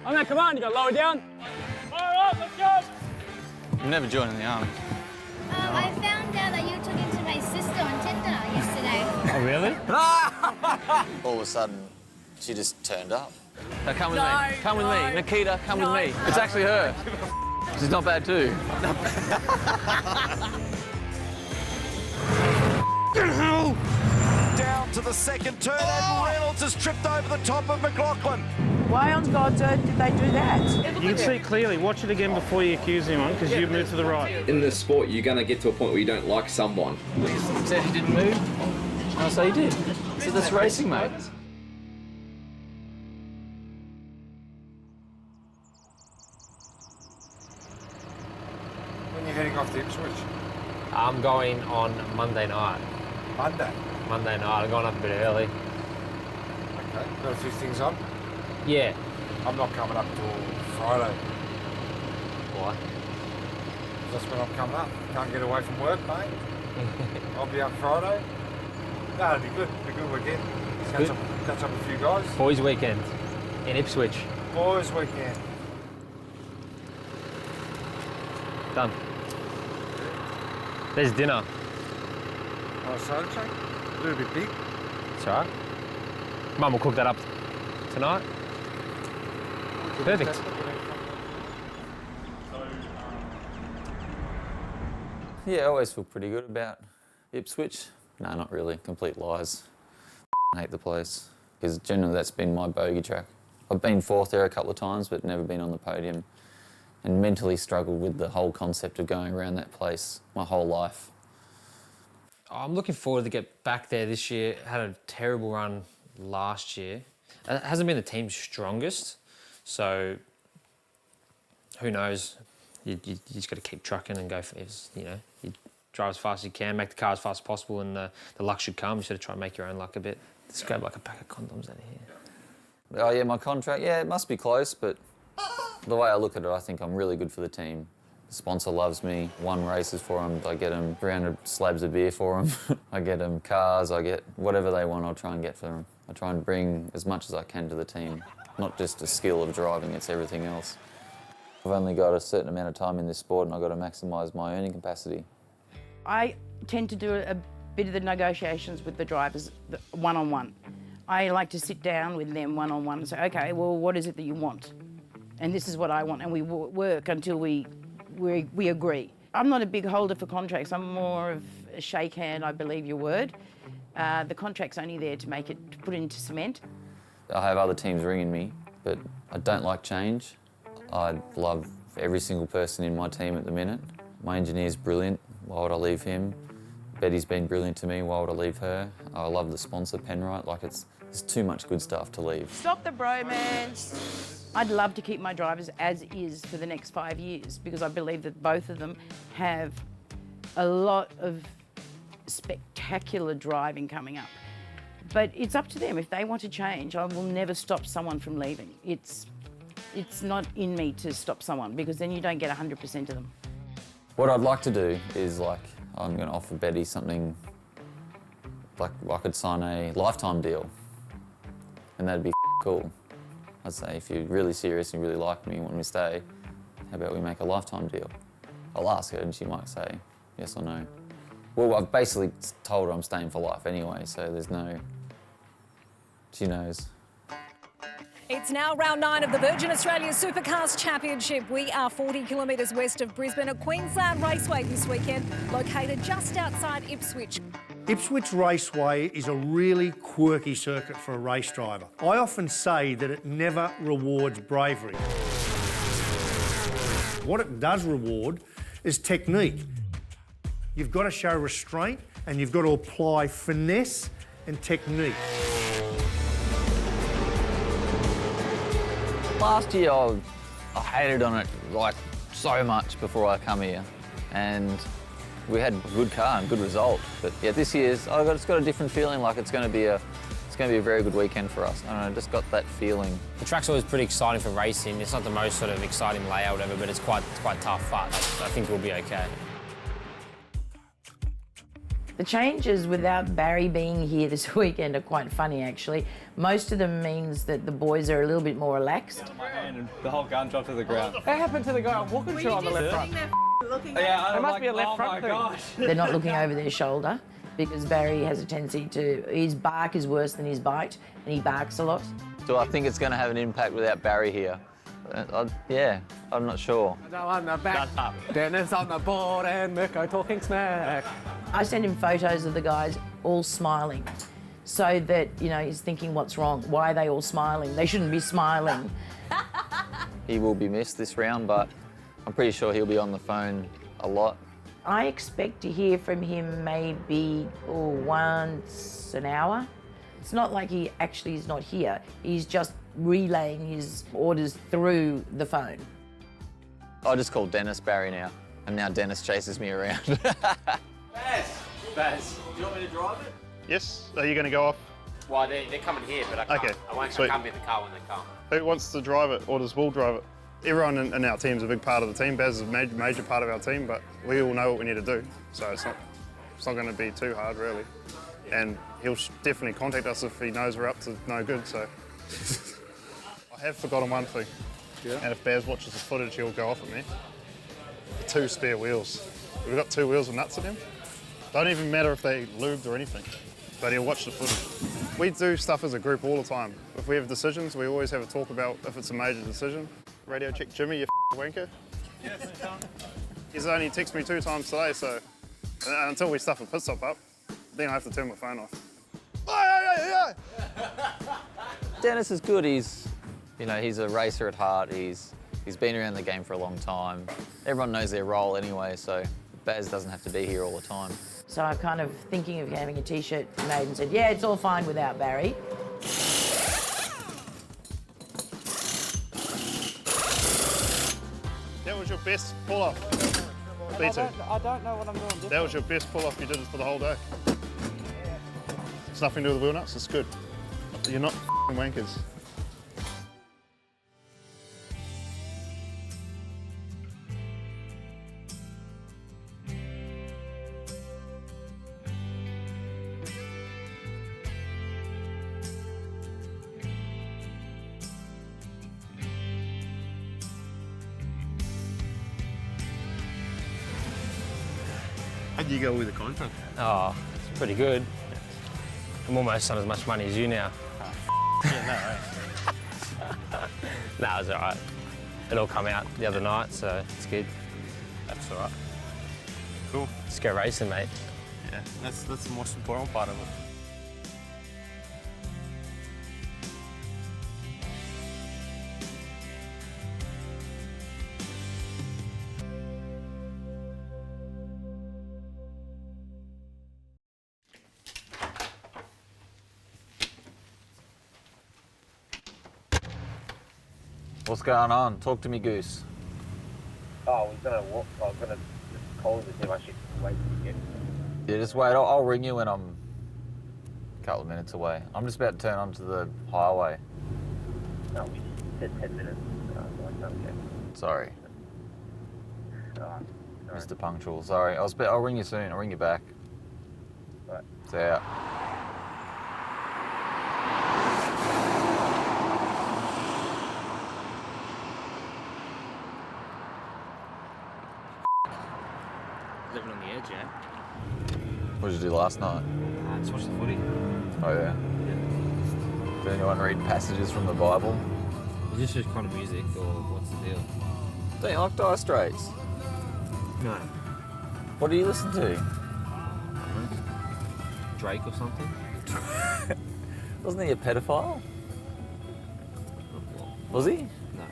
On that command, you got to lower down. Fire up, let's go! I'm never joining the army. I found out that you took it to my sister on Tinder yesterday. Oh, really? All of a sudden, she just turned up. Now come with No, me. Come with no. me. Nikita, come No. with me. It's actually her. She's not bad too. Down to the second turn, and Reynolds has tripped over the top of McLaughlin. Why on God's earth did they do that? You can see clearly. Watch it again before you accuse him on, because you moved to the right. In this sport, you're going to get to a point where you don't like someone. He said he didn't move. I'll say he did. So that's racing, mate. When you're heading off to Ipswich? I'm going on Monday night. Monday? Monday night. I'm going up a bit early. Okay, got a few things on. Yeah. I'm not coming up till Friday. Why? That's when I'm coming up. Can't get away from work, mate. I'll be up Friday. No, it'll be good. It'll be a good weekend. Catch up with a few guys. Boys' weekend in Ipswich. Boys' weekend. Done. There's dinner. Oh, so check. A little bit big. It's all right. Mum will cook that up tonight. Perfect. Yeah, I always feel pretty good about Ipswich. No, not really. Complete lies. I hate the place. Because generally that's been my bogey track. I've been fourth there a couple of times, but never been on the podium. And mentally struggled with the whole concept of going around that place my whole life. I'm looking forward to get back there this year. Had a terrible run last year. It hasn't been the team's strongest, so who knows? You just got to keep trucking and go for it. You know, you drive as fast as you can, make the car as fast as possible, and the luck should come. You sort of try and make your own luck a bit. Just grab like a pack of condoms out of here. Oh yeah, my contract, yeah, it must be close, but the way I look at it, I think I'm really good for the team. The sponsor loves me, won races for them, I get them 300 slabs of beer for them, I get them cars, I get whatever they want, I'll try and get for them. I try and bring as much as I can to the team, not just a skill of driving, it's everything else. I've only got a certain amount of time in this sport and I've got to maximise my earning capacity. I tend to do a bit of the negotiations with the drivers one-on-one. I like to sit down with them one-on-one and say, okay, well, what is it that you want? And this is what I want, and we work until we agree. I'm not a big holder for contracts. I'm more of a shake hand, I believe your word. The contract's only there to make it, to put it into cement. I have other teams ringing me, but I don't like change. I love every single person in my team at the minute. My engineer's brilliant, why would I leave him? Betty's been brilliant to me, why would I leave her? I love the sponsor, Penrite, like there's too much good stuff to leave. Stop the bromance. I'd love to keep my drivers as is for the next 5 years because I believe that both of them have a lot of spectacular driving coming up. But it's up to them. If they want to change, I will never stop someone from leaving. It's not in me to stop someone because then you don't get 100% of them. What I'd like to do is I'm going to offer Betty something, like I could sign a lifetime deal and that'd be cool. I'd say if you're really serious and you really like me and want me to stay, how about we make a lifetime deal? I'll ask her and she might say yes or no. Well, I've basically told her I'm staying for life anyway, so there's no, she knows. It's now round 9 of the Virgin Australia Supercars Championship. We are 40 kilometres west of Brisbane at Queensland Raceway this weekend, located just outside Ipswich. Ipswich Raceway is a really quirky circuit for a race driver. I often say that it never rewards bravery. What it does reward is technique. You've got to show restraint and you've got to apply finesse and technique. Last year I hated on it like so much before I come here, and we had a good car and good result. But yeah, this year's it's got a different feeling. Like it's going to be a very good weekend for us. I don't know, just got that feeling. The track's always pretty exciting for racing. It's not the most sort of exciting layout ever, but it's quite tough. But I think we'll be okay. The changes without Barry being here this weekend are quite funny, actually. Most of them means that the boys are a little bit more relaxed. My hand and the whole gun dropped to the ground. What happened to the guy I'm walking to on the left front? Yeah, There must be a left front thing. gosh. They're not looking over their shoulder because Barry has a tendency to, his bark is worse than his bite, and he barks a lot. Do I think it's going to have an impact without Barry here? Yeah, I'm not sure. On the back, Dennis on the board and Mirko talking smack. I send him photos of the guys all smiling so that, you know, he's thinking what's wrong. Why are they all smiling? They shouldn't be smiling. He will be missed this round, but I'm pretty sure he'll be on the phone a lot. I expect to hear from him maybe once an hour. It's not like he actually is not here. He's just relaying his orders through the phone. I just call Dennis Barry now, and now Dennis chases me around. Baz, do you want me to drive it? Yes. Are you going to go off? Well, they're coming here, but I can't. Okay, I won't sweet. come in the car when they come. Who wants to drive it, or does Will drive it? Everyone in our team's a big part of the team. Baz is a major part of our team, but we all know what we need to do, so it's not going to be too hard, really. And he'll definitely contact us if he knows we're up to no good, so. I have forgotten one thing, and if Baz watches the footage, he'll go off at me. The 2 spare wheels. We've got 2 wheels with nuts in them. Don't even matter if they lubed or anything, but he'll watch the footage. We do stuff as a group all the time. If we have decisions, we always have a talk about if it's a major decision. Radio check Jimmy, you wanker. Yes, he's only texted me 2 times today, so until we stuff a pit stop up, then I have to turn my phone off. Dennis is good. He's a racer at heart. He's been around the game for a long time. Everyone knows their role anyway, so Baz doesn't have to be here all the time. So I'm kind of thinking of having a T-shirt made and said, yeah, it's all fine without Barry. That was your best pull-off, B2. I don't know what I'm doing. That was your best pull-off you did for the whole day. It's nothing to do with the wheel nuts, it's good. You're not wankers. How'd you go with the contract? Oh, it's pretty good. I'm almost on as much money as you now. Yeah, Nah, it was all right. It all come out the other night, so it's good. that's all right. Cool. Let's go racing, mate. Yeah, that's the most important part of it. What's going on? Talk to me, Goose. Oh, we're gonna walk. I'm gonna just call with him. I should wait till you get. Yeah, just wait. I'll ring you when I'm a couple of minutes away. I'm just about to turn onto the highway. No, we said 10 minutes. Okay. Sorry, Alright. Mr. Punctual. Sorry. I'll ring you soon. I'll ring you back. Right. See ya. Living on the edge, yeah? What did you do last night? Just watch the footy. Oh yeah. Did anyone read passages from the Bible? Is this just kind of music, or what's the deal? Don't you like Dire Straits? No. What do you listen to? Drake or something? Wasn't he a pedophile? Was he? No.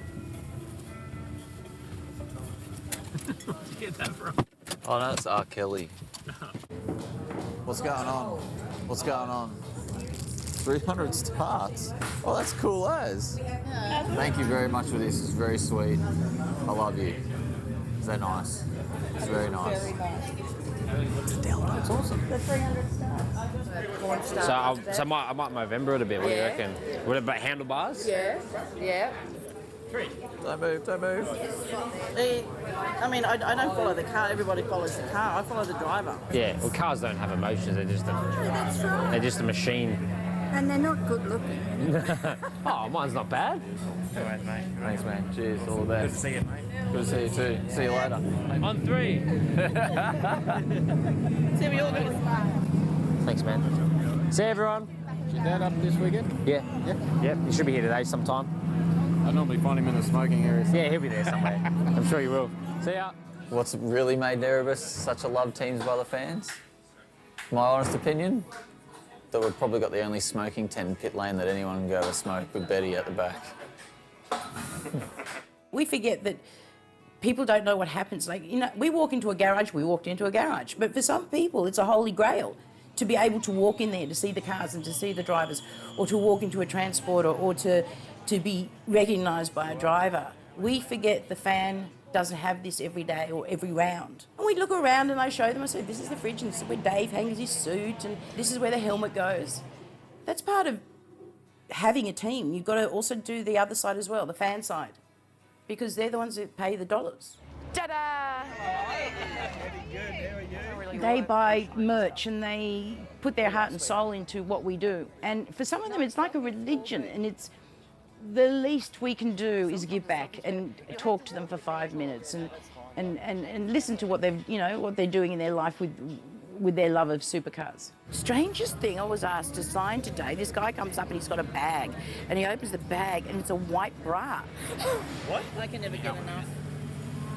Where'd you get that from? Oh no, it's R. Kelly. What's going on? What's going on? 300 starts. Oh, that's cool as. Thank you very much for this. It's very sweet. I love you. Is that nice? It's very nice. It's awesome. The 300 stars. So I might November it a bit. What do you reckon? What about handlebars? Yeah, yeah. Don't move, don't move. I mean, I don't follow the car. Everybody follows the car. I follow the driver. Yeah, well, cars don't have emotions. They're just they're just a machine. And they're not good looking. Oh, mine's not bad. Alright, mate. Thanks, man. Cheers, all the best. Good to see you, mate. Good to see you too. See you later. On 3. See, we all got Thanks, man. See you, everyone. Is your dad up this weekend? Yeah. Yep. You should be here today sometime. I normally find him in the smoking area. Yeah, he'll be there somewhere. I'm sure you will. See ya. What's really made Erebus such a loved team by the fans? My honest opinion, that we've probably got the only smoking tent in pit lane that anyone can go to smoke with Betty at the back. We forget that people don't know what happens. Like, you know, we walked into a garage, but for some people it's a holy grail to be able to walk in there to see the cars and to see the drivers, or to walk into a transporter, or to be recognised by a driver. We forget the fan doesn't have this every day or every round. And we look around and I show them, I say, this is the fridge and this is where Dave hangs his suit and this is where the helmet goes. That's part of having a team. You've got to also do the other side as well, the fan side, because they're the ones who pay the dollars. Ta-da! They buy merch and they put their heart and soul into what we do. And for some of them, it's like a religion, and it's the least we can do is give back and talk to them for 5 minutes and listen to what they've, you know, what they're doing in their life with their love of supercars. Strangest thing I was asked to sign today, this guy comes up and he's got a bag, and he opens the bag and it's a white bra. What? I can never get enough.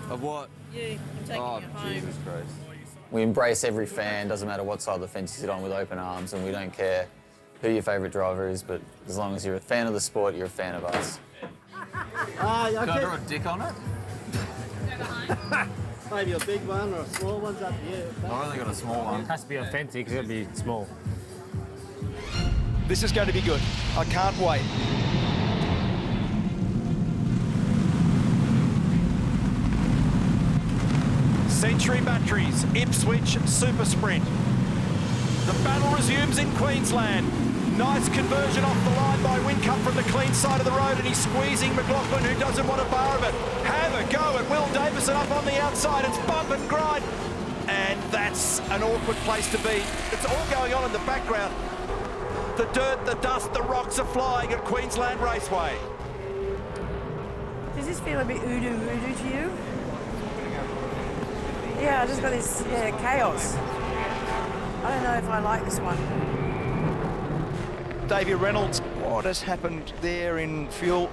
Of what? You, I'm taking you home. Jesus Christ. We embrace every fan, doesn't matter what side of the fence you sit on, with open arms, and we don't care who your favourite driver is, but as long as you're a fan of the sport, you're a fan of us. Can I draw a dick on it? Maybe a big one or a small one's up here. I've only got a small one. It has to be authentic, because it'll be small. This is going to be good. I can't wait. Century Batteries, Ipswich Super Sprint. The battle resumes in Queensland. Nice conversion off the line by Whincup from the clean side of the road, and he's squeezing McLaughlin, who doesn't want a bar of it. Have a go at Will Davison up on the outside. It's bump and grind. And that's an awkward place to be. It's all going on in the background. The dirt, the dust, the rocks are flying at Queensland Raceway. Does this feel a bit voodoo to you? Yeah, I just got this chaos. I don't know if I like this one. Davey Reynolds, what has happened there in fuel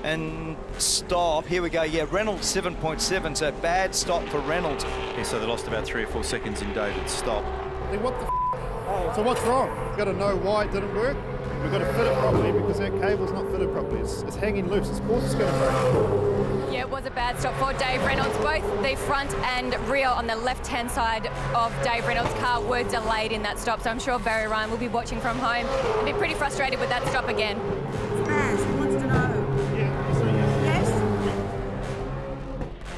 and stop? Here we go, yeah, Reynolds 7.7, so bad stop for Reynolds. Yeah, so they lost about 3 or 4 seconds in David's stop. Hey, what the f***? So what's wrong? We've got to know why it didn't work. We've got to fit it properly because that cable's not fitted properly. It's hanging loose. Of course it's going to break. Yeah, it was a bad stop for Dave Reynolds. Both the front and rear on the left-hand side of Dave Reynolds' car were delayed in that stop, so I'm sure Barry Ryan will be watching from home and be pretty frustrated with that stop again. Smash, he wants to know. Yes?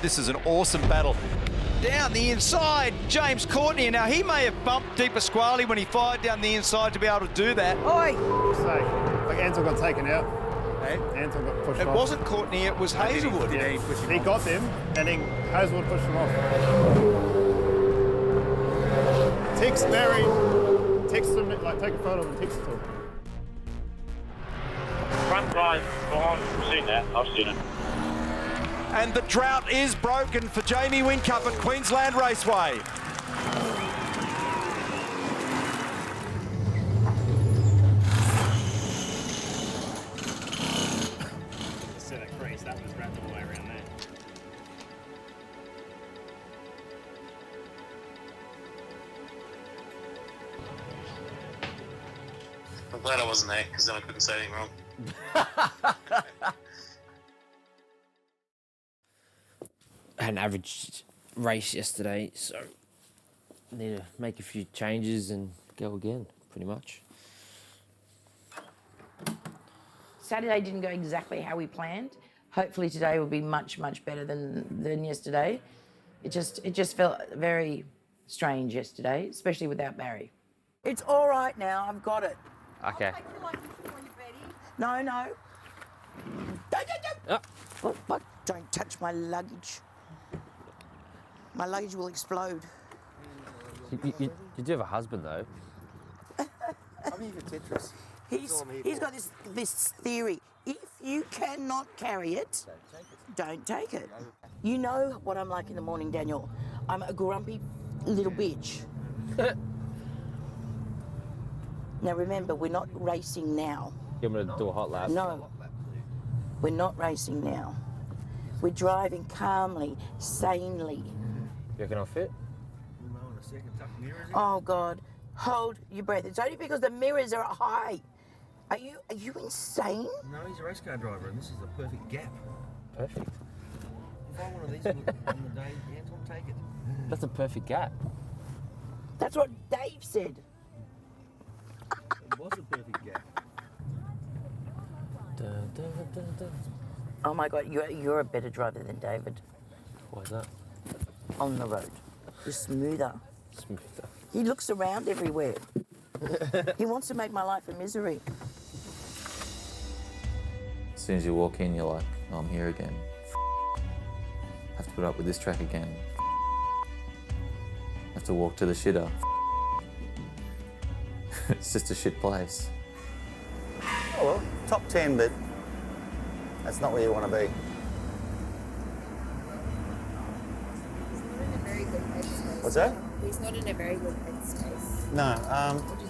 This is an awesome battle. Down the inside, James Courtney. Now, he may have bumped Di Pasquale when he fired down the inside to be able to do that. Oi! Like Ansel got taken out. Hey? Ansel got pushed off. It wasn't Courtney, it was Hazelwood. Yeah, he got them, and then Hazelwood pushed him off. Text Barry, text him, like take a photo and text it to him. Front line, I've seen that, I've seen it. And the drought is broken for Jamie Whincup at Queensland Raceway. See that crease, that was wrapped all the way around there. I'm glad I wasn't there, because then I couldn't say anything wrong. I had an average race yesterday, so I need to make a few changes and go again, pretty much. Saturday didn't go exactly how we planned. Hopefully today will be much, much better than yesterday. It just felt very strange yesterday, especially without Barry. It's all right now, I've got it. Okay. No. Oh. What? my luggage. My luggage will explode. You do have a husband, though. I'm here for Tetris. He's got this theory. If you cannot carry it, don't take it. You know what I'm like in the morning, Daniel. I'm a grumpy little bitch. Now remember, we're not racing now. You want me to do a hot lap? No, we're not racing now. We're driving calmly, sanely. You reckon I'll fit? Oh God, hold your breath. It's only because the mirrors are high. Are you insane? No, he's a race car driver, and this is the perfect gap. Perfect. If I want one of these on the day, Anton, take it. That's a perfect gap. That's what Dave said. It was a perfect gap. Oh my God, you're a better driver than David. Why is that? On the road. You're smoother. Smoother. He looks around everywhere. He wants to make my life a misery. As soon as you walk in, you're like, oh, I'm here again. Have to put up with this track again. Have to walk to the shitter. It's just a shit place. Oh well, top 10, but that's not where you want to be. What's that? He's not in a very good headspace. No,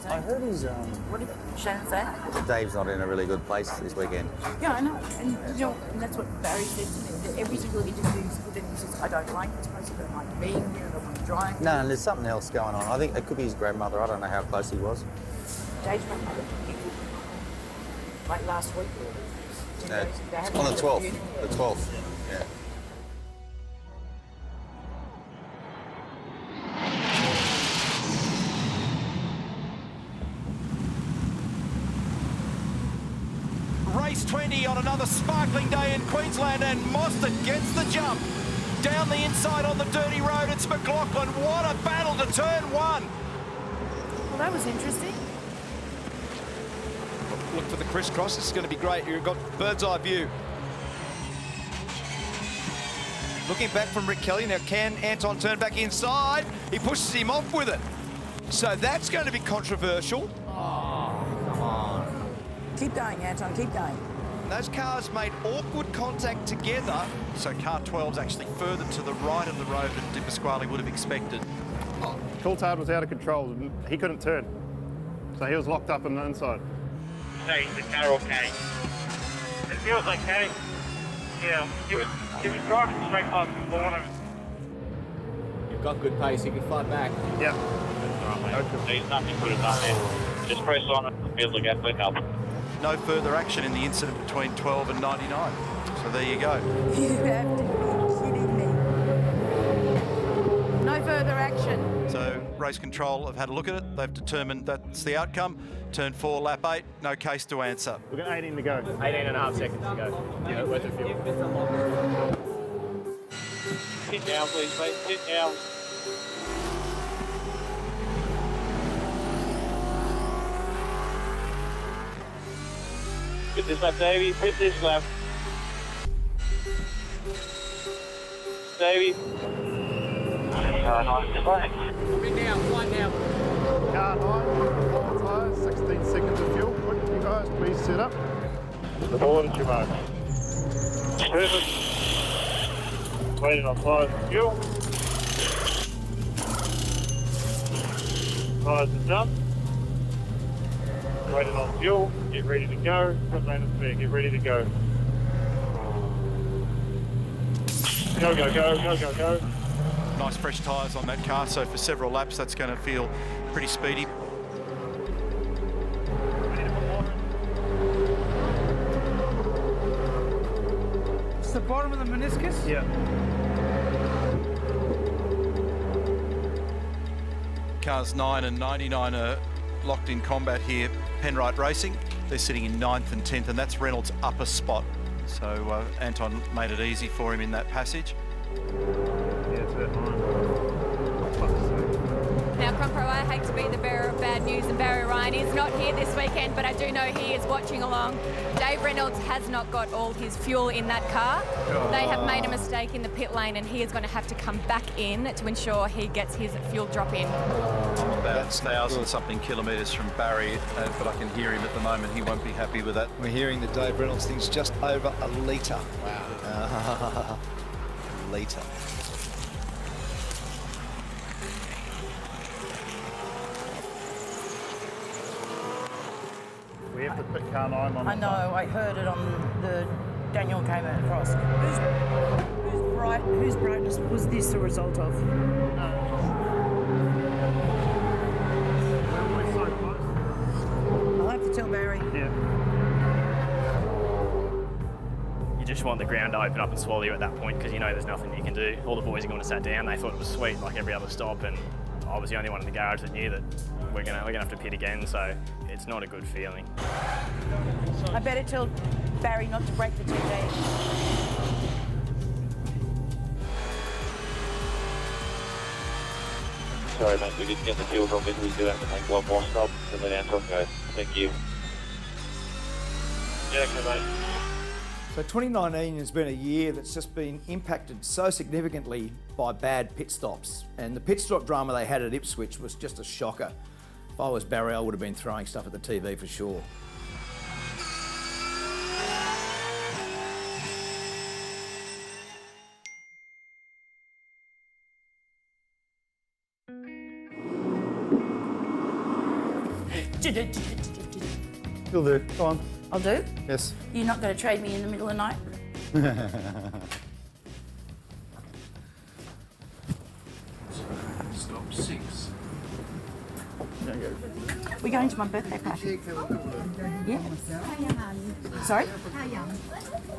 I heard he's. What did Shannon say? Dave's not in a really good place this weekend. Yeah, I know. And you know, and that's what Barry said to me. That every single interview he's good and he says, I don't like this place, I don't like being here, I don't want to drive. No, there's something else going on. I think it could be his grandmother. I don't know how close he was. Dave's grandmother. Like last week. No, it's on the 12th. The 12th. Yeah. Race 20 on another sparkling day in Queensland, and Mostert gets the jump. Down the inside on the dirty road, it's McLaughlin. What a battle to turn one. Well, that was interesting. Look for the crisscross, it's going to be great. You've got bird's eye view. Looking back from Rick Kelly, now can Anton turn back inside? He pushes him off with it. So that's going to be controversial. Oh, come on. Keep going, Anton, keep going. Those cars made awkward contact together, so car 12's actually further to the right of the road than Di Pasquale would have expected. Coulthard was out of control. He couldn't turn. So he was locked up on the inside. Hey, the car okay? It feels okay. Yeah, he was driving straight past the corner. You've got good pace, you can fight back. Yep. There's nothing could have done there. Just press on it and feel the gas back up. No further action in the incident between 12 and 99. So there you go. You have to be kidding me. No further action. So race control have had a look at it. They've determined that's the outcome. Turn 4, lap 8, no case to answer. We've got 18 to go. 18.5 seconds to go. Yeah, worth a fuel. Sit down, please, mate. Sit down. Pit this lap, Davey. Pit this lap. Davey. Nice play. Come now, fly now. Car 9, 4 tyres, 16 seconds of fuel. Quick, you guys, please set up. The board at your mark. Perfect. Waiting on tyres and fuel. Tyres are done. Waiting on fuel. Get ready to go. Put lane and spare. Get ready to go. Go, go, go, go, go, go. Nice fresh tyres on that car, so for several laps that's going to feel pretty speedy. It's the bottom of the meniscus? Yeah. Cars 9 and 99 are locked in combat here. Penrite Racing, they're sitting in 9th and 10th, and that's Reynolds' upper spot. So Anton made it easy for him in that passage. Yeah, it's that 9. Now, Cronpro, I hate to be the bearer of bad news, and Barry Ryan is not here this weekend, but I do know he is watching along. Dave Reynolds has not got all his fuel in that car. They have made a a mistake in the pit lane and he is going to have to come back in to ensure he gets his fuel drop in. I'm about 1,000-something kilometres from Barry, but I can hear him at the moment. He won't be happy with that. We're hearing that Dave Reynolds thinks just over a litre. Wow. Litre. We have to put car 9 on. I know, I heard it on the Daniel came across. Whose brightness was this a result of? We're so close. I'll have to tell Barry. Yeah. You just want the ground to open up and swallow you at that point because you know there's nothing you can do. All the boys are going to sat down. They thought it was sweet like every other stop, and I was the only one in the garage that knew that we're gonna have to pit again. So it's not a good feeling. I better tell Barry not to break the 2 days. Sorry, mate, we didn't get the fuel drop in. We do have to take one more stop and then Anton goes. Thank you. Yeah, okay, mate. So 2019 has been a year that's just been impacted so significantly by bad pit stops. And the pit stop drama they had at Ipswich was just a shocker. If I was Barry, I would have been throwing stuff at the TV for sure. You'll do. Go on. I'll do? Yes. You're not going to trade me in the middle of the night? Stop 6. We're going to my birthday party. Yeah. Sorry?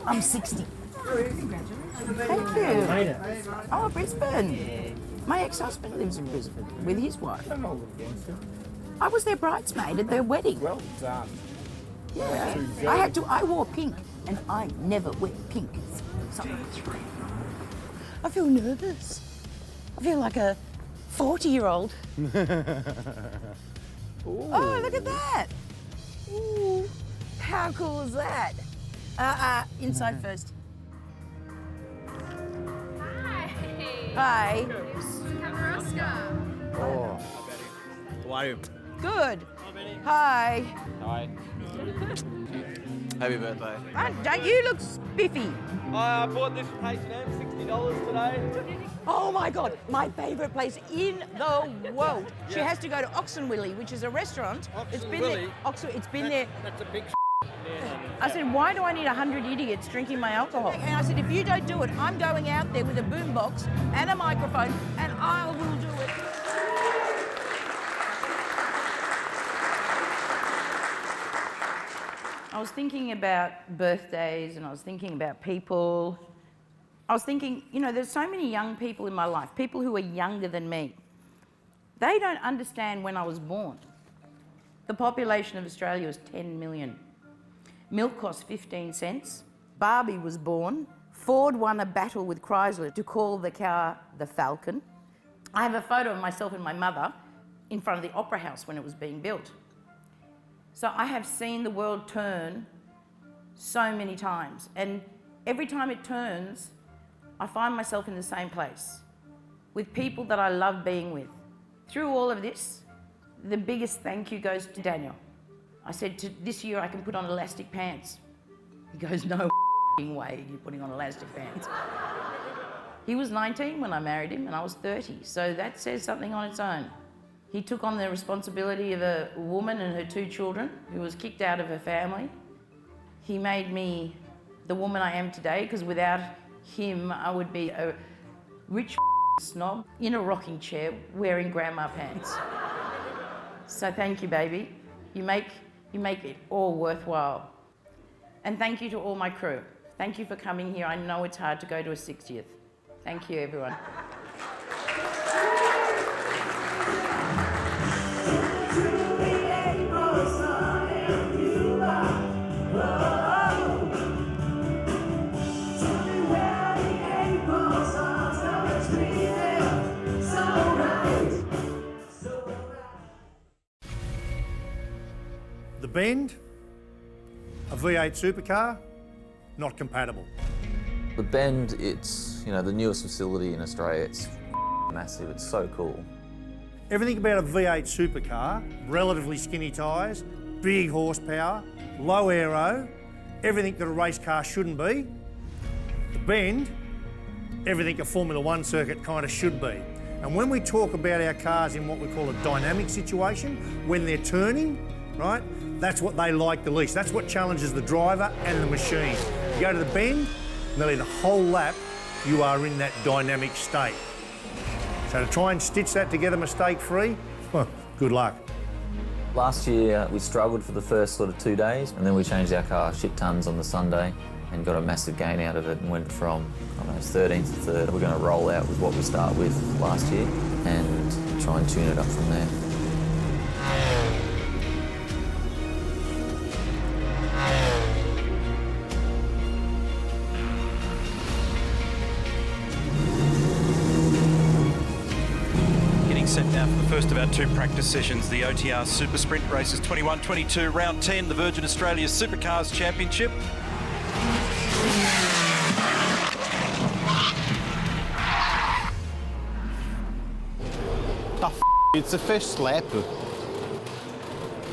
I'm 60. Thank you. Oh, Brisbane. My ex-husband lives in Brisbane with his wife. I was their bridesmaid at their wedding. Well done. Yeah. I wore pink, and I never wear pink. So I feel nervous. I feel like a 40-year-old. Oh, look at that. Ooh, how cool is that? Inside first. Hi. Oh. How are you? Good. Hi. Hi. Happy birthday. Don't you look spiffy? I bought this from H&M, $60 today. Oh my God, my favourite place in the world. She has to go to Oxenwilly, which is a restaurant. It's been there. It's been there. That's a big I said, why do I need 100 idiots drinking my alcohol? And I said, if you don't do it, I'm going out there with a boombox and a microphone, and I will do it. I was thinking about birthdays, and I was thinking about people. I was thinking, you know, there's so many young people in my life, people who are younger than me. They don't understand when I was born. The population of Australia was 10 million. Milk cost 15 cents. Barbie was born. Ford won a battle with Chrysler to call the car the Falcon. I have a photo of myself and my mother in front of the Opera House when it was being built. So I have seen the world turn so many times, and every time it turns, I find myself in the same place, with people that I love being with. Through all of this, the biggest thank you goes to Daniel. I said, this year I can put on elastic pants. He goes, no way you're putting on elastic pants. He was 19 when I married him, and I was 30, so that says something on its own. He took on the responsibility of a woman and her 2 children who was kicked out of her family. He made me the woman I am today, because without him, I would be a rich snob in a rocking chair wearing grandma pants. So thank you, baby. You make it all worthwhile. And thank you to all my crew. Thank you for coming here. I know it's hard to go to a 60th. Thank you, everyone. The Bend, a V8 supercar, not compatible. The Bend, it's, you know, the newest facility in Australia. It's massive, it's so cool. Everything about a V8 supercar, relatively skinny tyres, big horsepower, low aero, everything that a race car shouldn't be. The Bend, everything a Formula One circuit kind of should be. And when we talk about our cars in what we call a dynamic situation, when they're turning, right, that's what they like the least. That's what challenges the driver and the machine. You go to the Bend, nearly the whole lap, you are in that dynamic state. So to try and stitch that together mistake-free, good luck. Last year, we struggled for the first sort of 2 days, and then we changed our car shit tons on the Sunday and got a massive gain out of it and went from, I don't know, 13th to 3rd. We're going to roll out with what we start with last year and try and tune it up from there. Set now for the first of our 2 practice sessions, the OTR Super Sprint races 21-22, round 10, the Virgin Australia Supercars Championship. It's the first lap.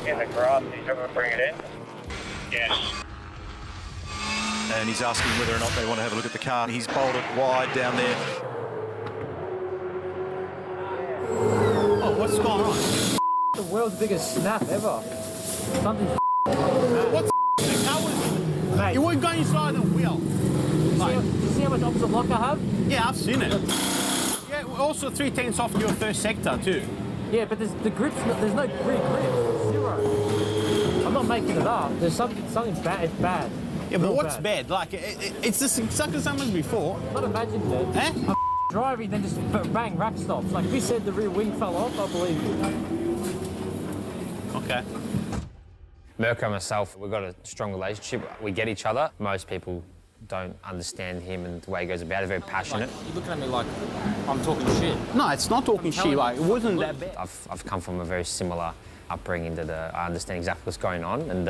In the grass, he's going to bring it in. Yes. And he's asking whether or not they want to have a look at the car. He's bowled it wide down there. Oh, what's going on? The world's biggest snap ever. Something. What's the car was? Mate. You weren't going inside the wheel. You see how much opposite lock I have? Yeah, I've seen it. Yeah, also 3/10 off your first sector too. Yeah, but there's no grip. Zero. I'm not making it up. There's something bad. It's bad. Yeah, but what's bad? Like, it's the sucker summers before. Not imagine that. Eh? Driving, then just bang, wrap stops. Like, if you said the rear wing fell off, I believe you. Okay. Mirko and myself, we've got a strong relationship. We get each other. Most people don't understand him and the way he goes about it. Very passionate. Like, you're looking at me like I'm talking shit. No, it's not talking shit. Like, it wasn't that bad. I've come from a very similar upbringing that I understand exactly what's going on, and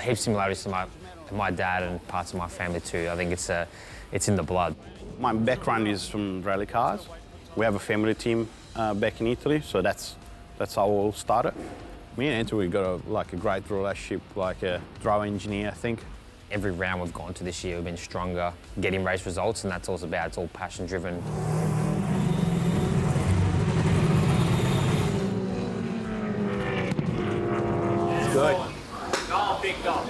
heaps of similarities to my dad and parts of my family too. I think it's in the blood. My background is from rally cars. We have a family team back in Italy, so that's how it all started. Me and Anthony got a great relationship, like a driver engineer, I think. Every round we've gone to this year, we've been stronger, getting race results, and that's all it's about. It's all passion driven. It's good. Oh, big dog.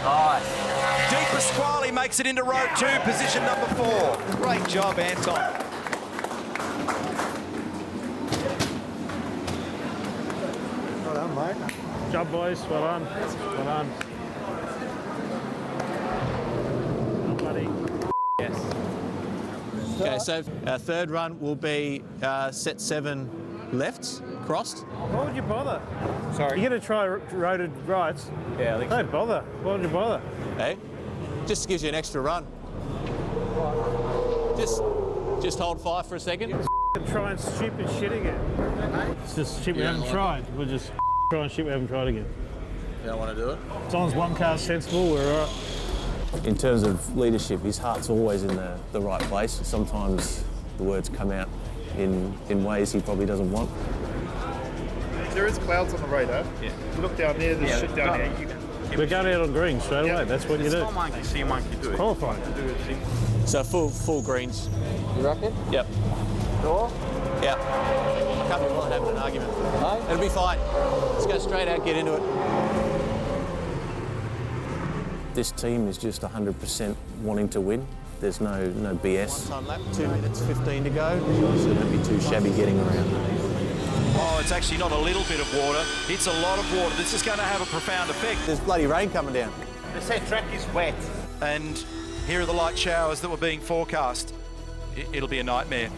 Nice. Di Pasquale makes it into row 2, position number 4. Great job, Anton. Well done, mate. Good job, boys. Well done. Well done. Buddy. Yes. Okay, so our third run will be set 7 lefts, crossed. Why would you bother? Sorry? You're going to try roaded rights? Yeah, I think Don't bother. Why would you bother? Hey, just gives you an extra run. Just hold 5 for a second. Try and stupid shit again. It's just shit we haven't tried. We'll just try and shit we haven't tried again. You don't want to do it? As long as one car's sensible, we're all right. In terms of leadership, his heart's always in the right place. Sometimes the words come out in ways he probably doesn't want. There is clouds on the radar. Yeah. You look down there, there's shit down there. We're going out on green straight away. That's what you do. See a monkey do it. Qualifying. So full greens. You reckon? Yep. Sure? Yep. Can't be bothered having an argument. No? It'll be fine. Let's go straight out, get into it. This team is just 100% wanting to win. There's no BS. 1 time lap, 2 minutes 15 to go, so don't be too shabby getting around. Oh, it's actually not a little bit of water. It's a lot of water. This is going to have a profound effect. There's bloody rain coming down. They say track is wet. And here are the light showers that were being forecast. It'll be a nightmare.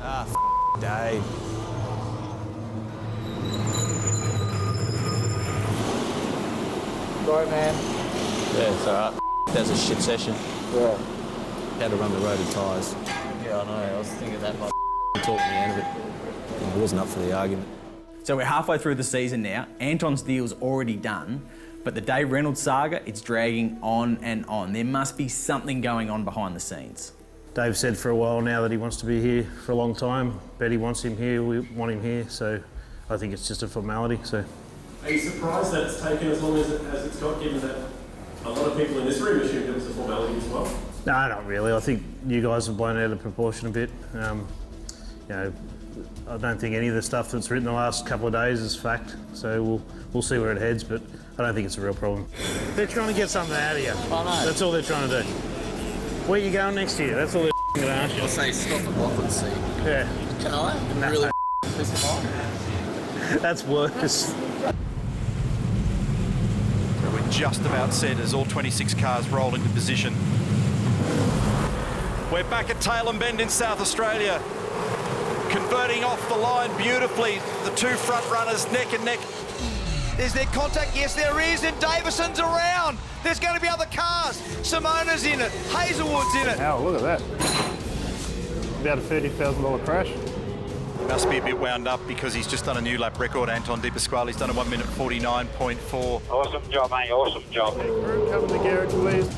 Ah, Dave. Sorry, man. Yeah, it's all right. That was a shit session. Yeah. Had to run the road of tyres. Yeah, I know. I was thinking that might talk me out of it. I wasn't up for the argument. So we're halfway through the season now. Anton's deal's already done, But the Dave Reynolds saga, it's dragging on and on. There must be something going on behind the scenes. Dave said for a while now that he wants to be here for a long time. Betty wants him here, we want him here, so I think it's just a formality. So. Are you surprised that it's taken as long as it's got, given that a lot of people in this room assumed it was a formality as well? No, not really. I think you guys have blown out of proportion a bit. I don't think any of the stuff that's written the last couple of days is fact, so we'll see where it heads, but I don't think it's a real problem. They're trying to get something out of you. I know. That's all they're trying to do. Where are you going next year? That's all they're going to ask you. I'll say stop at Lachlan's seat. Yeah. Can I? No. Really piss him off? That's worse. We're just about set as all 26 cars roll into position. We're back at Tailem Bend in South Australia. Converting off the line beautifully. The two front runners neck and neck. Is there contact? Yes, there is, and Davison's around. There's going to be other cars. Simona's in it. Hazelwood's in it. Oh, look at that. About a $30,000 crash. Must be a bit wound up because he's just done a new lap record. Anton De Pasquale, he's done a 1 minute 49.4. Awesome job, mate. Awesome job. Come to the garage, please.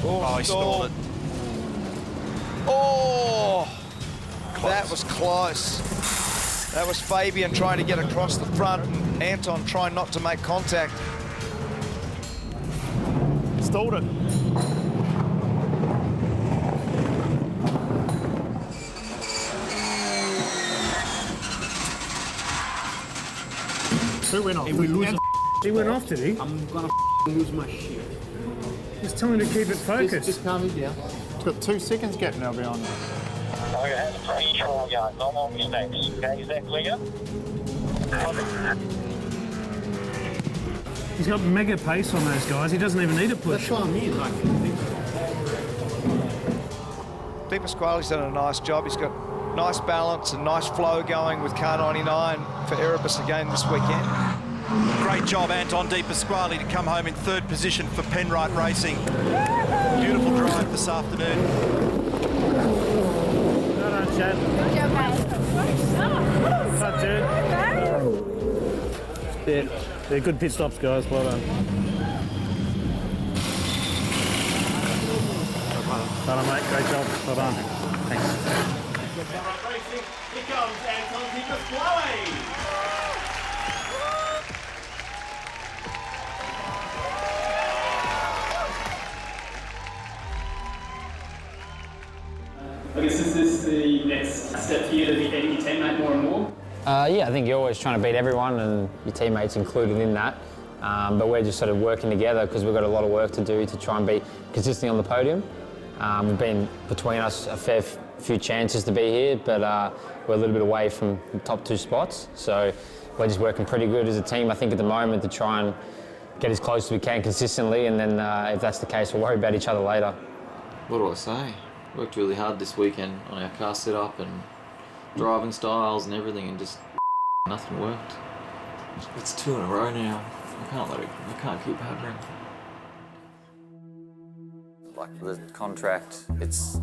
Oh, he stalled it. Oh, that was close. That was Fabian trying to get across the front and Anton trying not to make contact. Stalled it. Who went off? He went off, did he? I'm gonna lose my shit. Just tell him to keep it focused. Just calm it down. It's got 2 seconds gap now behind him. Okay, that's pretty strong, guys. No more mistakes. Okay, is that clear? He's got mega pace on those guys. He doesn't even need a push. That's what I mean. De Pasquale's done a nice job. He's got nice balance and nice flow going with car 99 for Erebus again this weekend. Great job, Anton De Pasquale, to come home in 3rd position for Penrite Racing. Beautiful drive this afternoon. Well done, Chad. Good job, mate. What's up, dude? Yeah, they're good pit stops, guys. Well done. Well done, mate. Great job. Well done. Thanks. Racing, here comes Anton De Pasquale. I guess is this the next step for you to be beating your teammate more and more? Yeah, I think you're always trying to beat everyone and your teammates included in that. But we're just sort of working together because we've got a lot of work to do to try and be consistently on the podium. We've been between us a fair few chances to be here, but we're a little bit away from the top 2 spots. So we're just working pretty good as a team, I think, at the moment to try and get as close as we can consistently, and then if that's the case, we'll worry about each other later. What do I say? Worked really hard this weekend on our car setup and driving styles and everything, and just nothing worked. It's 2 in a row now. I can't keep happening. Like the contract, it's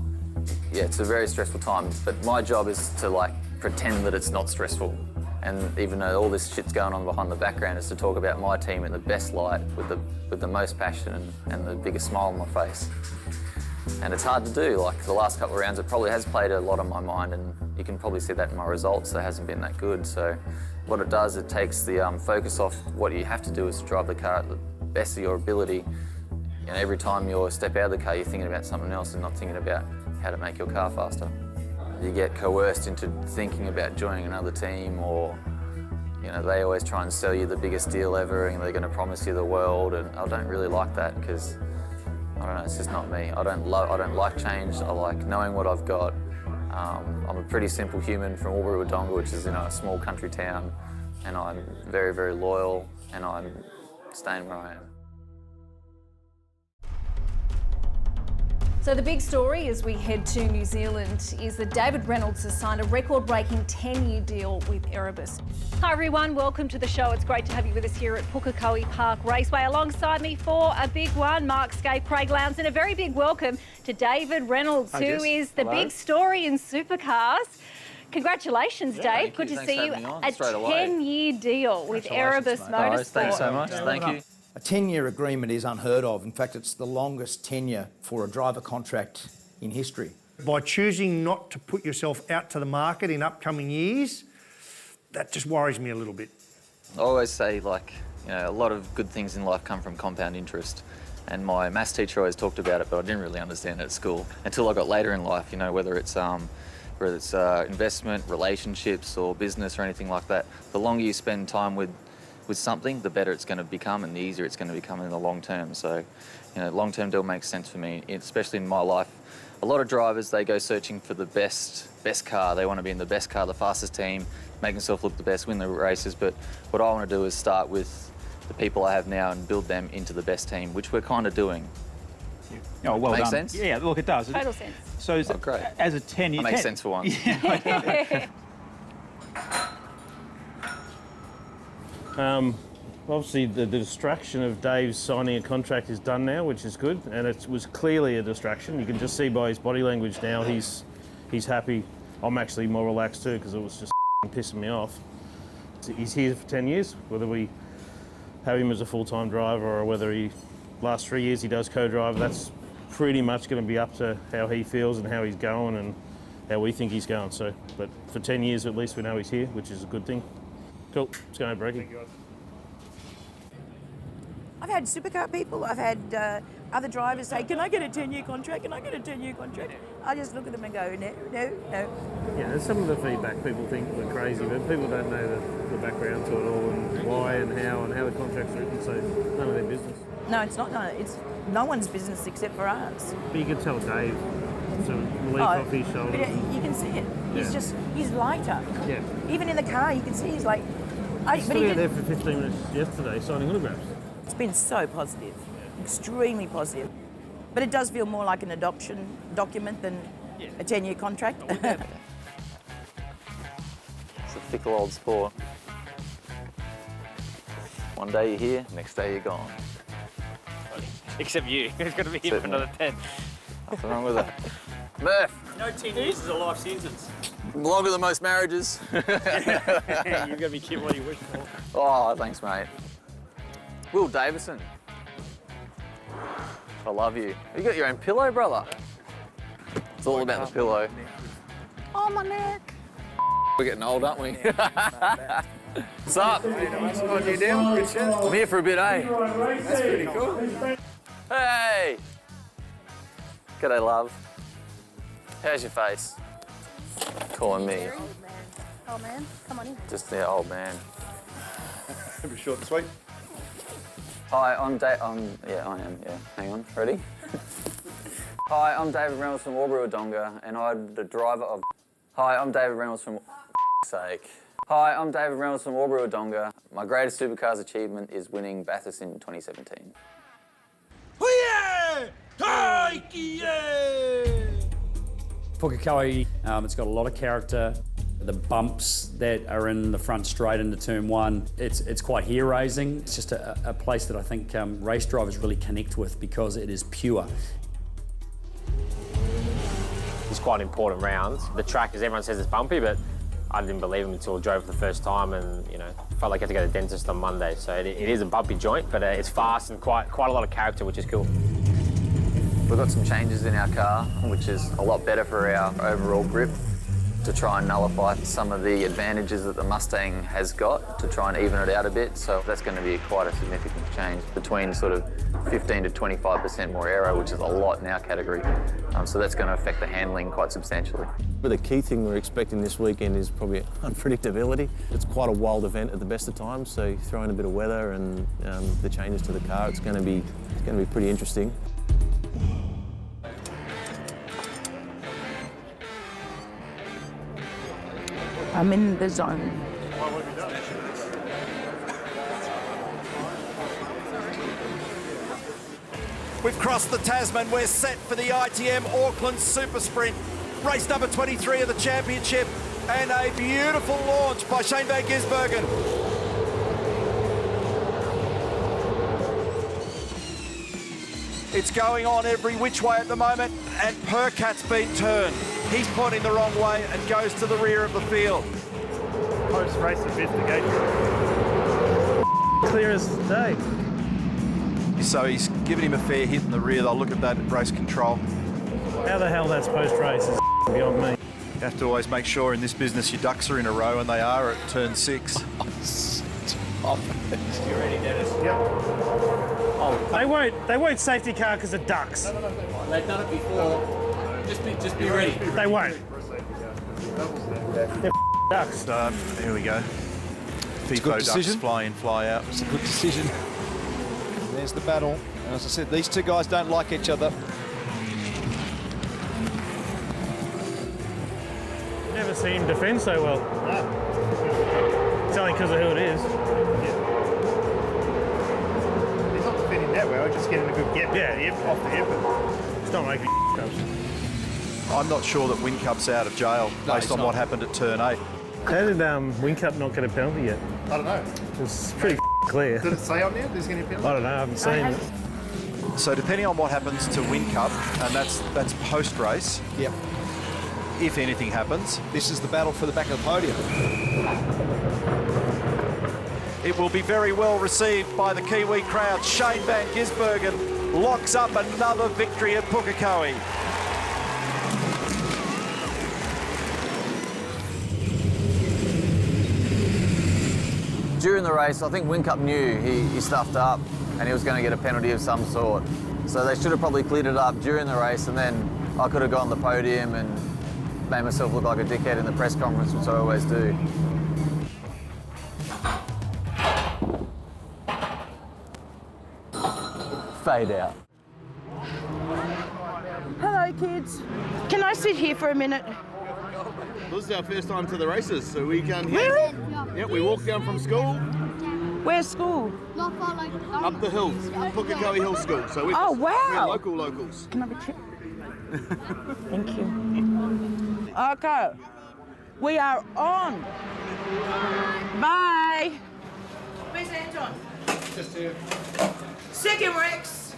a very stressful time, but my job is to pretend that it's not stressful. And even though all this shit's going on behind the background, is to talk about my team in the best light with the most passion and the biggest smile on my face. And it's hard to do. Like the last couple of rounds, it probably has played a lot on my mind, and you can probably see that in my results. They hasn't been that good. So what it does, it takes the focus off what you have to do is to drive the car at the best of your ability. And every time you step out of the car, you're thinking about something else and not thinking about how to make your car faster. You get coerced into thinking about joining another team, or they always try and sell you the biggest deal ever and they're going to promise you the world, and I don't really like that because I don't know, it's just not me. I don't like change. I like knowing what I've got. I'm a pretty simple human from Albury-Wodonga, which is a small country town, and I'm very, very loyal, and I'm staying where I am. So the big story as we head to New Zealand is that David Reynolds has signed a record-breaking 10-year deal with Erebus. Hi everyone, welcome to the show. It's great to have you with us here at Pukekohe Park Raceway. Alongside me for a big one, Mark Skate, Craig Lowndes, and a very big welcome to David Reynolds, Hi, who Jess. is the Hello. big story in supercars. Congratulations, Yeah, Dave. thank Good you. to Thanks see for you. having me on A straight away. 10-year deal with Erebus Motorsport. Nice, thanks so much. Thank you. A 10-year agreement is unheard of. In fact, it's the longest tenure for a driver contract in history. By choosing not to put yourself out to the market in upcoming years, that just worries me a little bit. I always say, like, you know, a lot of good things in life come from compound interest. And my maths teacher always talked about it, but I didn't really understand it at school until I got later in life, you know, whether it's investment, relationships or business or anything like that. The longer you spend time with something, the better it's going to become and the easier it's going to become in the long term. So, you know, long-term deal makes sense for me, especially in my life. A lot of drivers, they go searching for the best car. They want to be in the best car, the fastest team, make themselves look the best, win the races. But what I want to do is start with the people I have now and build them into the best team, which we're kind of doing. Oh, well Makes done. sense? Yeah, look, it does. Total sense. So is it, great. as a 10-year... That makes sense for once. Obviously, the distraction of Dave's signing a contract is done now, which is good, and it was clearly a distraction. You can just see by his body language now he's happy. I'm actually more relaxed too because it was just pissing me off. He's here for 10 years, whether we have him as a full-time driver or whether last 3 years he does co-driver, that's pretty much going to be up to how he feels and how he's going and how we think he's going. So, but for 10 years at least we know he's here, which is a good thing. Cool, let's go, Breaky. I've had supercar people, I've had other drivers say, can I get a 10-year contract? Can I get a 10-year contract? I just look at them and go, no, no, no. Yeah, there's some of the feedback people think we're crazy, but people don't know the background to it all and why and how the contract's written, so none of their business. No, it's not. No, it's no one's business except for ours. But you can tell Dave, so relief off his shoulders. But you can see it. He's lighter. Yeah. Even in the car, you can see he's like... He's still out there for 15 minutes yesterday signing autographs. It's been so positive, extremely positive. But it does feel more like an adoption document than a 10-year contract. It's a fickle old sport. One day you're here, next day you're gone. Except you. It's going to be here for another 10. Nothing wrong with that. Murph! No 10 years is a life sentence. Longer than most marriages. You're going to be given what you wish for. Oh, thanks, mate. Will Davison. I love you. You got your own pillow, brother. It's all about the pillow. Oh, my neck. We're getting old, aren't we? What's up? What are you doing? Good shit. I'm here for a bit, eh? That's pretty cool. Hey! G'day, love. How's your face? Calling me. Oh man, come on in. Just the old man. Be short and sweet. Hi, I'm Dave. Yeah, I am. Yeah, hang on. Ready? Hi, I'm David Reynolds from Wodonga, and I'm the driver of. Hi, I'm David Reynolds from. Sake. Hi, I'm David Reynolds from Wodonga. My greatest supercars achievement is winning Bathurst in 2017. Pukekohe, it's got a lot of character. The bumps that are in the front straight into turn one, it's quite hair-raising. It's just a place that I think race drivers really connect with because it is pure. It's quite important rounds. The track, as everyone says, is bumpy, but I didn't believe him until I drove for the first time and, you know, felt like I had to go to the dentist on Monday. So it is a bumpy joint, but it's fast and quite a lot of character, which is cool. We've got some changes in our car, which is a lot better for our overall grip, to try and nullify some of the advantages that the Mustang has got, to try and even it out a bit. So that's going to be quite a significant change, between sort of 15 to 25% more aero, which is a lot in our category. So that's going to affect the handling quite substantially. But the key thing we're expecting this weekend is probably unpredictability. It's quite a wild event at the best of times, so you throw in a bit of weather and the changes to the car, it's going to be pretty interesting. I'm in the zone. We've crossed the Tasman. We're set for the ITM Auckland Super Sprint. Race number 23 of the championship, and a beautiful launch by Shane van Gisbergen. It's going on every which way at the moment, and Percat's been turned. He's pointing the wrong way and goes to the rear of the field. Post-race investigation. Clear as day. So he's giving him a fair hit in the rear. They'll look at that at race control. How the hell that's post-race is beyond me. You have to always make sure in this business your ducks are in a row, and they are at turn 6. You ready, Dennis? Yep. Oh, they won't safety car because of ducks. No. They've done it before. Just be ready. They won't. They're ducks. Here we go. It's a good decision. Ducks fly in, fly out. It's a good decision. There's the battle. And as I said, these two guys don't like each other. Never seen him defend so well. No. It's only because of who it is. He's not defending that well, just getting a good get. Yeah, off the hip. It's not making cups. I'm not sure that Wincup's out of jail based on what happened at turn 8. How did Whincup not get a penalty yet? I don't know. It's pretty clear. Did it say on there there's going to be a penalty? I don't know, I haven't seen it. So depending on what happens to Whincup, and that's post-race. Yep. If anything happens. This is the battle for the back of the podium. It will be very well received by the Kiwi crowd. Shane van Gisbergen locks up another victory at Pukekohe. During the race, I think Whincup knew he stuffed up and he was going to get a penalty of some sort. So they should have probably cleared it up during the race, and then I could have gone on the podium and made myself look like a dickhead in the press conference, which I always do. Fade out. Hello, kids. Can I sit here for a minute? This is our first time to the races, so we can here. Really? Yep, we walked down from school. Where's school? Up the hill, Pukekohe Hill School. So we're locals. Can I have a chip? Thank you. Okay. We are on. Bye. Where's Anton? Just here. Second Rex.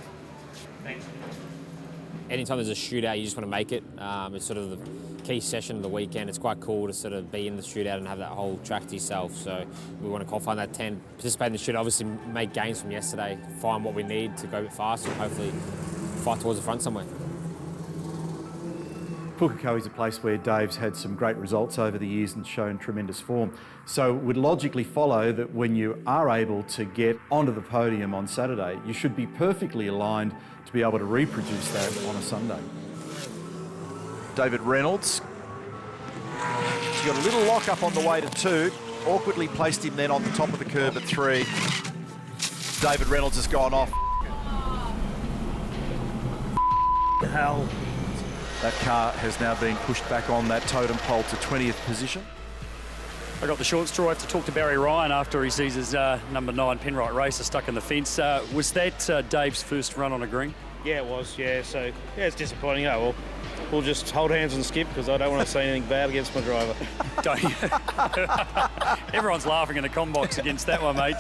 Thanks. Anytime there's a shootout, you just want to make it. It's sort of the key session of the weekend. It's quite cool to sort of be in the shootout and have that whole track to yourself. So we want to qualify in that 10, participate in the shootout, obviously make gains from yesterday, find what we need to go a bit faster and hopefully fight towards the front somewhere. Pukekohe is a place where Dave's had some great results over the years and shown tremendous form. So it would logically follow that when you are able to get onto the podium on Saturday, you should be perfectly aligned to be able to reproduce that on a Sunday. David Reynolds. He's got a little lock up on the way to 2. Awkwardly placed him then on the top of the curb at 3. David Reynolds has gone off. Hell. That car has now been pushed back on that totem pole to 20th position. I got the short straw. I have to talk to Barry Ryan after he sees his number 9 Penrite Racer stuck in the fence. Was that Dave's first run on a green? Yeah, it was, yeah. So, yeah, it's disappointing. Oh, well, we'll just hold hands and skip because I don't want to say anything bad against my driver. Don't you? Everyone's laughing in the comm box against that one, mate.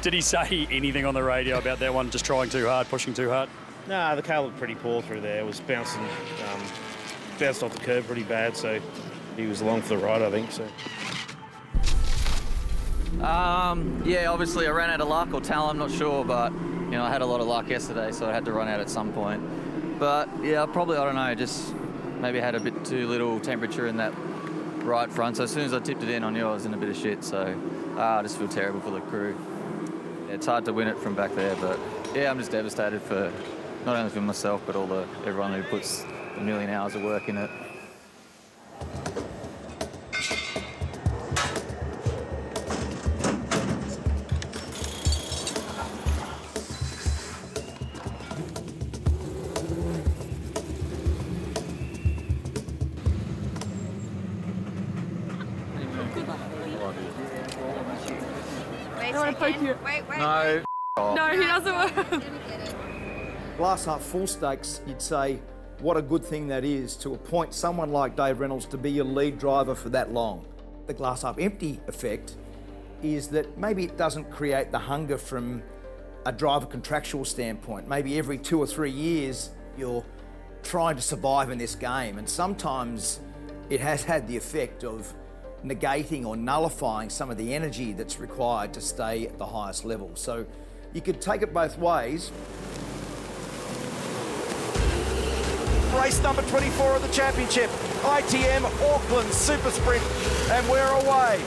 Did he say anything on the radio about that one, just trying too hard, pushing too hard? Nah, the car looked pretty poor through there. It was bounced off the curb pretty bad, so he was along for the ride, I think. So. Yeah, obviously I ran out of luck or talent, I'm not sure, but you know, I had a lot of luck yesterday, so I had to run out at some point. But yeah, probably, I don't know, just maybe had a bit too little temperature in that right front. So as soon as I tipped it in, I knew I was in a bit of shit. So I just feel terrible for the crew. Yeah, it's hard to win it from back there, but yeah, I'm just devastated for not only for myself, but everyone who puts a million hours of work in it. Wait, No. no, he doesn't work. Glass half full stakes, you'd say, what a good thing that is to appoint someone like Dave Reynolds to be your lead driver for that long. The glass half empty effect is that maybe it doesn't create the hunger from a driver contractual standpoint. Maybe every 2 or 3 years you're trying to survive in this game, and sometimes it has had the effect of negating or nullifying some of the energy that's required to stay at the highest level. So you could take it both ways. Race number 24 of the championship, ITM Auckland Super Sprint, and we're away.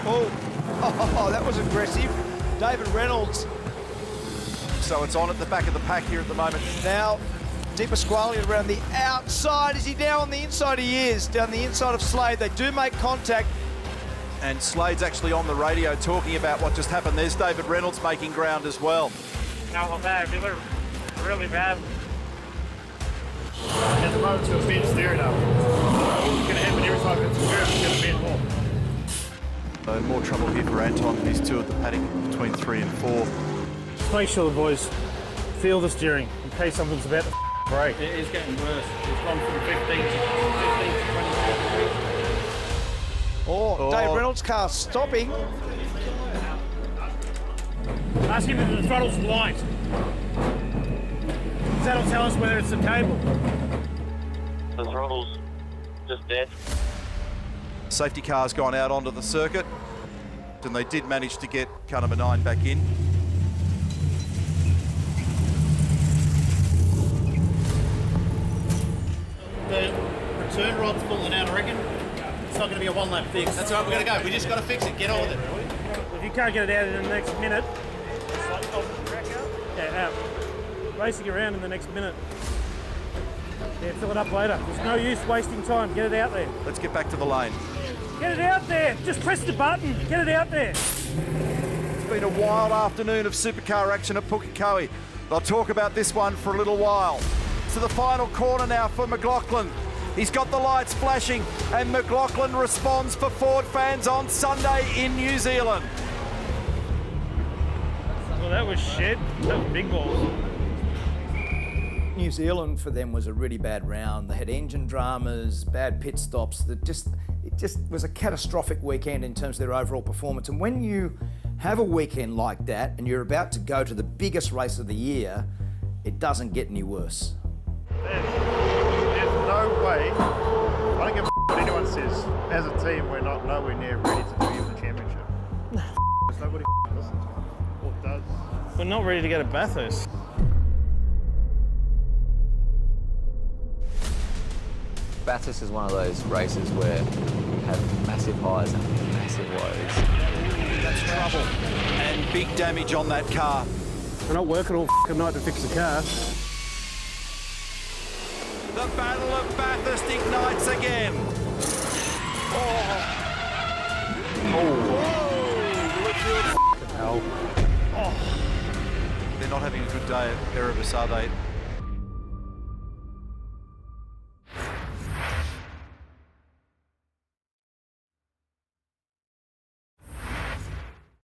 Oh, that was aggressive. David Reynolds. So it's on at the back of the pack here at the moment. Now, Di Pasquale around the outside. Is he now on the inside? He is, down the inside of Slade. They do make contact. And Slade's actually on the radio talking about what just happened. There's David Reynolds making ground as well. Not bad, we were really bad. At the moment, it's got speed steering up. What's going to happen every time it's going to be in more. So more trouble here for Anton. He's two at the paddock between 3 and 4. Just make sure the boys feel the steering in case something's about to break. It is getting worse. It's gone from 15 to 24. Dave Reynolds' car stopping. Ask him if the throttle's light. That'll tell us whether it's the cable. The throttle's just dead. Safety car's gone out onto the circuit, and they did manage to get car number 9 back in. The return rod's falling out, I reckon. It's not going to be a one-lap fix. That's right, we're going to go. We just got to fix it. Get on with it. If you can't get it out in the next minute, out. Racing around in the next minute. Yeah, fill it up later. There's no use wasting time. Get it out there. Let's get back to the lane. Get it out there. Just press the button. Get it out there. It's been a wild afternoon of supercar action at Pukekohe. They'll talk about this one for a little while. To the final corner now for McLaughlin. He's got the lights flashing, and McLaughlin responds for Ford fans on Sunday in New Zealand. Well, that was shit. That was big balls. New Zealand for them was a really bad round. They had engine dramas, bad pit stops. It just was a catastrophic weekend in terms of their overall performance. And when you have a weekend like that and you're about to go to the biggest race of the year, it doesn't get any worse. There's no way, I don't give a what anyone says, as a team we're not nowhere near ready to do even the championship. There's nobody listens or does. We're not ready to go to Bathurst. Bathurst is one of those races where you have massive highs and massive lows. That's trouble. And big damage on that car. We're not working all f***ing night to fix the car. The Battle of Bathurst ignites again. Hell. They're not having a good day at Erebus, are they?